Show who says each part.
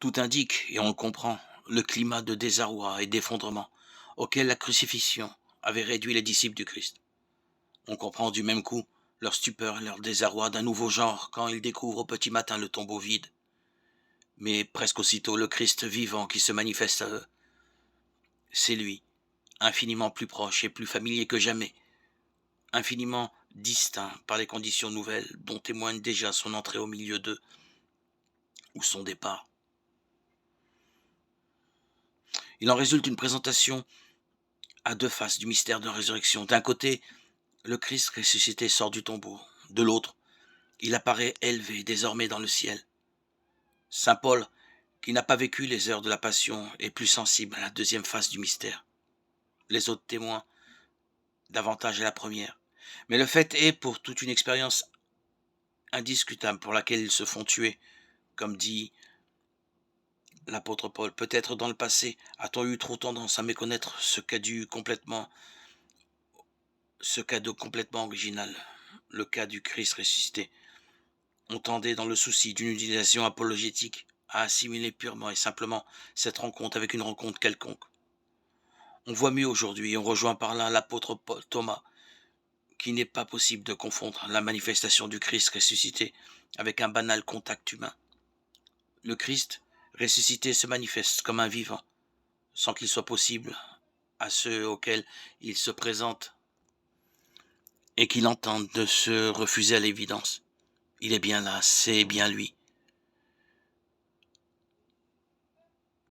Speaker 1: Tout indique, et on le comprend, le climat de désarroi et d'effondrement auquel la crucifixion avait réduit les disciples du Christ. On comprend du même coup leur stupeur et leur désarroi d'un nouveau genre quand ils découvrent au petit matin le tombeau vide. Mais presque aussitôt le Christ vivant qui se manifeste à eux. C'est lui, infiniment plus proche et plus familier que jamais, infiniment distinct par les conditions nouvelles dont témoigne déjà son entrée au milieu d'eux ou son départ. Il en résulte une présentation à deux faces du mystère de la résurrection. D'un côté, le Christ ressuscité sort du tombeau. De l'autre, il apparaît élevé désormais dans le ciel. Saint Paul, qui n'a pas vécu les heures de la passion, est plus sensible à la deuxième face du mystère. Les autres témoins, davantage à la première. Mais le fait est, pour toute une expérience indiscutable pour laquelle ils se font tuer, comme dit l'apôtre Paul, peut-être dans le passé, a-t-on eu trop tendance à méconnaître ce cas de complètement original, le cas du Christ ressuscité. On tendait, dans le souci d'une utilisation apologétique, à assimiler purement et simplement cette rencontre avec une rencontre quelconque. On voit mieux aujourd'hui, on rejoint par là l'apôtre Thomas, qu'il n'est pas possible de confondre la manifestation du Christ ressuscité avec un banal contact humain. Le Christ ressuscité se manifeste comme un vivant, sans qu'il soit possible à ceux auxquels il se présente et qui l'entendent de se refuser à l'évidence. Il est bien là, c'est bien lui.